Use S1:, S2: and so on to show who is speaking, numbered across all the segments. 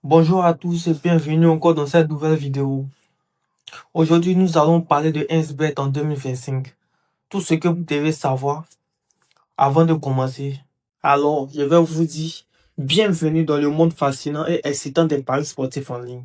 S1: Bonjour à tous et bienvenue encore dans cette nouvelle vidéo. Aujourd'hui, nous allons parler de 1xBet en 2025. Tout ce que vous devez savoir avant de commencer. Alors, je vais vous dire bienvenue dans le monde fascinant et excitant des paris sportifs en ligne.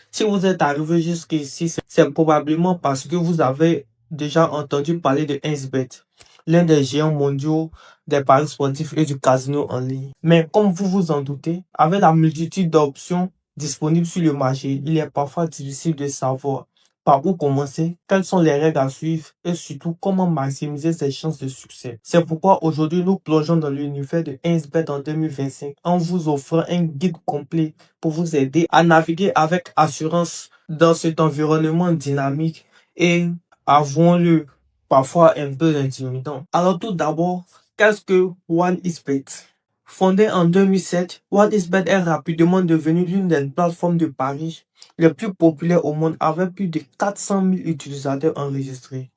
S1: Si vous êtes arrivé jusqu'ici, c'est probablement parce que vous avez déjà entendu parler de 1xBet, l'un des géants mondiaux des paris sportifs et du casino en ligne. Mais comme vous vous en doutez, avec la multitude d'options disponibles sur le marché, il est parfois difficile de savoir par où commencer, quelles sont les règles à suivre et surtout comment maximiser ses chances de succès. C'est pourquoi aujourd'hui nous plongeons dans l'univers de 1xBet en 2025 en vous offrant un guide complet pour vous aider à naviguer avec assurance dans cet environnement dynamique et, avouons-le, parfois un peu intimidant. Alors tout d'abord, qu'est-ce que 1xBet? Fondé en 2007, 1xBet est rapidement devenu l'une des plateformes de paris les plus populaires au monde avec plus de 400 000 utilisateurs enregistrés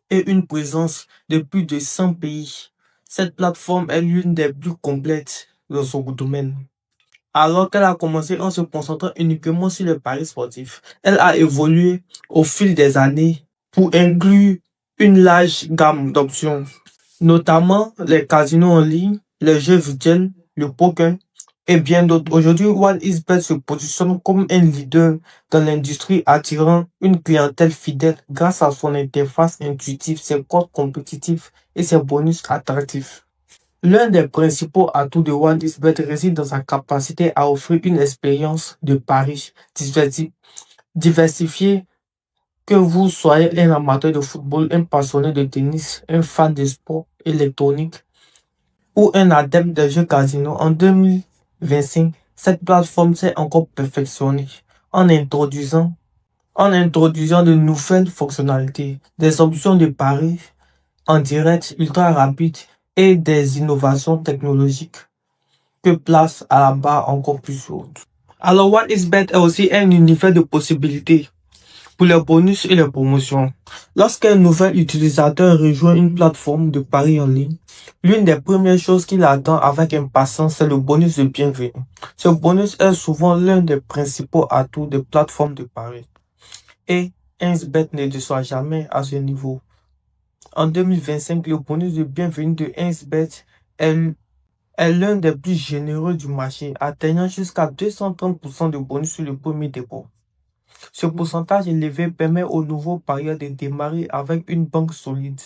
S1: et une présence de plus de 100 pays. Cette plateforme est l'une des plus complètes dans son domaine. Alors qu'elle a commencé en se concentrant uniquement sur les paris sportifs, elle a évolué au fil des années pour inclure une large gamme d'options, notamment les casinos en ligne, les jeux virtuels, le poker et bien d'autres. Aujourd'hui, 1xBet se positionne comme un leader dans l'industrie, attirant une clientèle fidèle grâce à son interface intuitive, ses codes compétitifs et ses bonus attractifs. L'un des principaux atouts de 1xBet réside dans sa capacité à offrir une expérience de paris diversifiée. Que vous soyez un amateur de football, un passionné de tennis, un fan de sport électronique ou un adepte des jeux casino, en 2025, cette plateforme s'est encore perfectionnée en introduisant, de nouvelles fonctionnalités, des options de paris en direct ultra rapides et des innovations technologiques que place à la barre encore plus haute. Alors 1xBet est aussi un univers de possibilités pour les bonus et les promotions. Lorsqu'un nouvel utilisateur rejoint une plateforme de paris en ligne, l'une des premières choses qu'il attend avec impatience, c'est le bonus de bienvenue. Ce bonus est souvent l'un des principaux atouts des plateformes de paris. Et 1xBet ne déçoit jamais à ce niveau. En 2025, le bonus de bienvenue de 1xBet est l'un des plus généreux du marché, atteignant jusqu'à 230% de bonus sur le premier dépôt. Ce pourcentage élevé permet aux nouveaux parieurs de démarrer avec une banque solide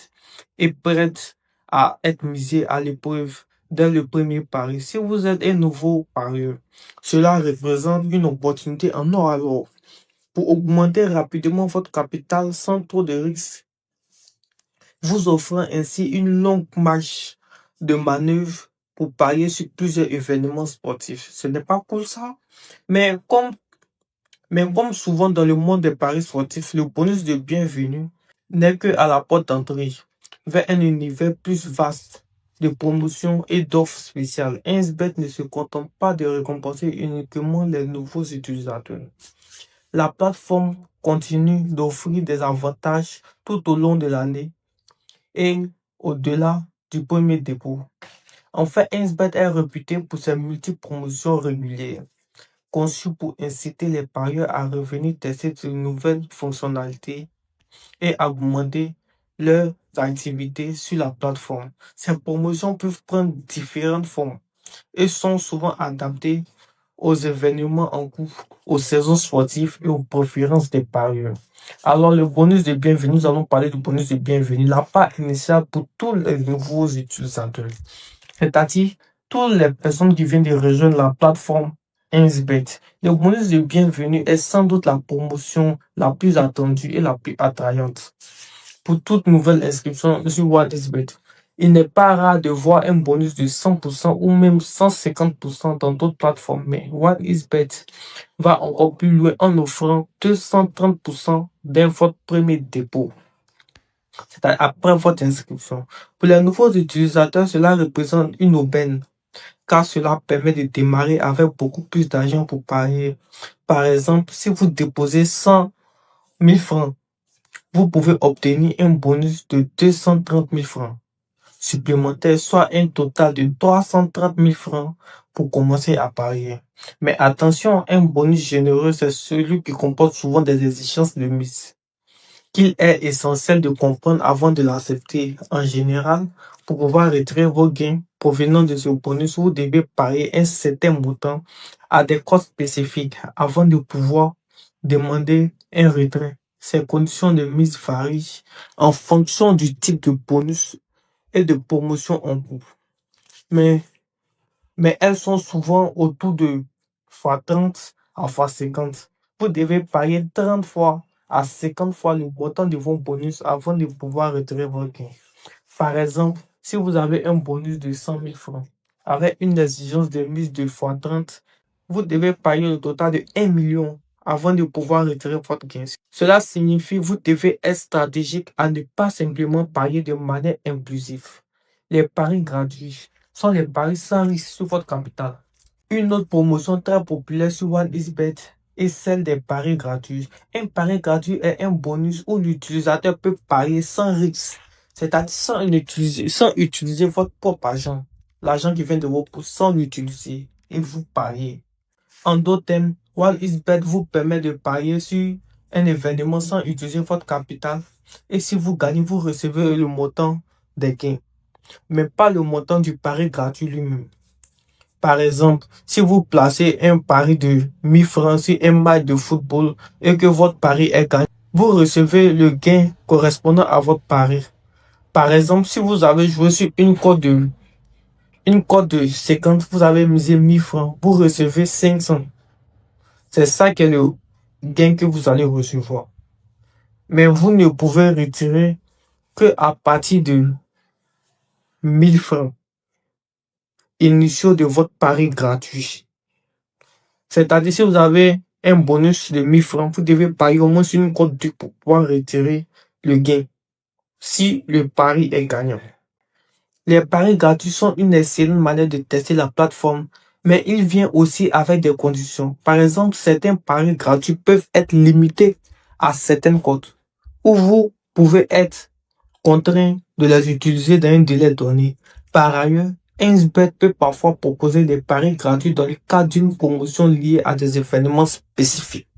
S1: et prête à être misée à l'épreuve dès le premier pari. Si vous êtes un nouveau parieur, cela représente une opportunité en or alors pour augmenter rapidement votre capital sans trop de risques, vous offrant ainsi une longue marge de manœuvre pour parier sur plusieurs événements sportifs. Ce n'est pas cool ça? Mais comme souvent dans le monde des paris sportifs, le bonus de bienvenue n'est que à la porte d'entrée vers un univers plus vaste de promotions et d'offres spéciales. 1xBet ne se contente pas de récompenser uniquement les nouveaux utilisateurs. La plateforme continue d'offrir des avantages tout au long de l'année et au-delà du premier dépôt. Enfin, 1xBet est réputé pour ses multiples promotions régulières, conçues pour inciter les parieurs à revenir tester de nouvelles fonctionnalités et augmenter leurs activités sur la plateforme. Ces promotions peuvent prendre différentes formes et sont souvent adaptées aux événements en cours, aux saisons sportives et aux préférences des parieurs. Alors, le bonus de bienvenue, nous allons parler du bonus de bienvenue, la part initiale pour tous les nouveaux utilisateurs, c'est-à-dire toutes les personnes qui viennent de rejoindre la plateforme 1xBet. Le bonus de bienvenue est sans doute la promotion la plus attendue et la plus attrayante pour toute nouvelle inscription sur 1xBet. Il n'est pas rare de voir un bonus de 100% ou même 150% dans d'autres plateformes, mais 1xBet va encore plus loin en offrant 230% dès votre premier dépôt, c'est-à-dire après votre inscription. Pour les nouveaux utilisateurs, cela représente une aubaine, car cela permet de démarrer avec beaucoup plus d'argent pour parier. Par exemple, si vous déposez 100 000 francs, vous pouvez obtenir un bonus de 230 000 francs supplémentaires, soit un total de 330 000 francs pour commencer à parier. Mais attention, un bonus généreux, c'est celui qui comporte souvent des exigences de mise qu'il est essentiel de comprendre avant de l'accepter. En général, pour pouvoir retirer vos gains provenant de ce bonus, vous devez parier un certain montant à des cotes spécifiques avant de pouvoir demander un retrait. Ces conditions de mise varient en fonction du type de bonus et de promotion en cours. Mais elles sont souvent autour de fois 30 à fois 50. Vous devez parier 30 fois à 50 fois le montant de vos bonus avant de pouvoir retirer vos gains. Par exemple, si vous avez un bonus de 100 000 francs avec une exigence de mise de fois 30, vous devez parier le total de 1 million avant de pouvoir retirer votre gain. Cela signifie que vous devez être stratégique à ne pas simplement parier de manière impulsive. Les paris gratuits sont les paris sans risque sur votre capital. Une autre promotion très populaire sur OneXBet est celle des paris gratuits. Un pari gratuit est un bonus où l'utilisateur peut parier sans risque, c'est-à-dire sans utiliser votre propre argent, l'argent qui vient de vos poches, sans l'utiliser et vous pariez. En d'autres termes, OneXBet vous permet de parier sur un événement sans utiliser votre capital et si vous gagnez, vous recevez le montant des gains, mais pas le montant du pari gratuit lui-même. Par exemple, si vous placez un pari de 1000 francs sur un match de football et que votre pari est gagné, vous recevez le gain correspondant à votre pari. Par exemple, si vous avez joué sur une cote de 50, vous avez misé 1000 francs, vous recevez 500. C'est ça qui est le gain que vous allez recevoir. Mais vous ne pouvez retirer que à partir de 1000 francs initiaux de votre pari gratuit. C'est-à-dire, si vous avez un bonus de 1000 francs, vous devez parier au moins sur une cote pour pouvoir retirer le gain, si le pari est gagnant. Les paris gratuits sont une excellente manière de tester la plateforme, mais ils viennent aussi avec des conditions. Par exemple, certains paris gratuits peuvent être limités à certaines cotes, où vous pouvez être contraint de les utiliser dans un délai donné. Par ailleurs, 1xBet peut parfois proposer des paris gratuits dans le cadre d'une promotion liée à des événements spécifiques,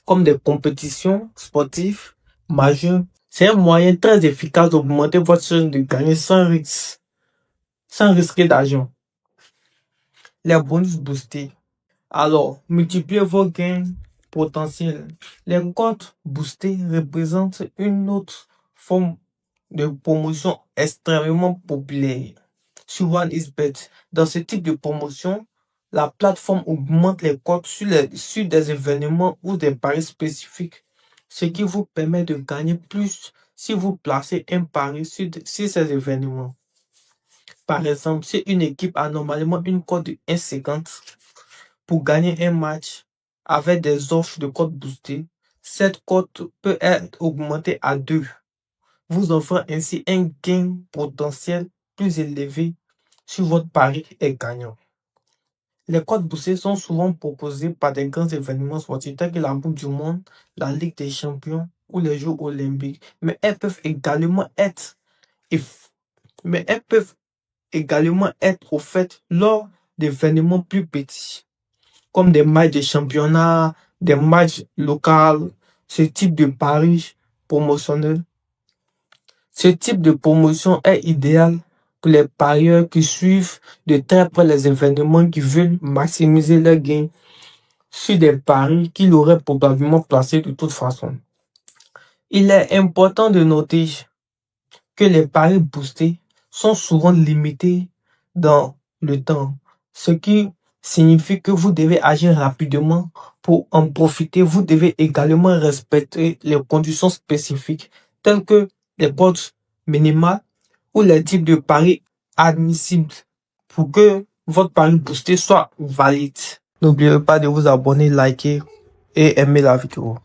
S1: comme des compétitions sportives majeures. C'est un moyen très efficace d'augmenter votre chance de gagner sans risquer d'argent. Les bonus boostés. Alors, multipliez vos gains potentiels. Les cotes boostées représentent une autre forme de promotion extrêmement populaire sur OneXBet. Dans ce type de promotion, la plateforme augmente les cotes sur des événements ou des paris spécifiques, ce qui vous permet de gagner plus si vous placez un pari sur ces événements. Par exemple, si une équipe a normalement une cote de 1,50 pour gagner un match avec des offres de cote boostées, cette cote peut être augmentée à 2, vous offrant ainsi un gain potentiel plus élevé si votre pari est gagnant. Les cotes boostées sont souvent proposées par des grands événements sportifs tels que la Coupe du Monde, la Ligue des Champions ou les Jeux Olympiques, mais elles peuvent également être offertes lors d'événements plus petits, comme des matchs de championnat, des matchs locaux. Ce type de pari promotionnel Ce type de promotion est idéal pour les parieurs qui suivent de très près les événements, qui veulent maximiser leurs gains sur des paris qu'ils auraient probablement placés de toute façon. Il est important de noter que les paris boostés sont souvent limités dans le temps, ce qui signifie que vous devez agir rapidement pour en profiter. Vous devez également respecter les conditions spécifiques telles que les cotes minimales ou les types de paris admissibles pour que votre pari boosté soit valide. N'oubliez pas de vous abonner, liker et aimer la vidéo.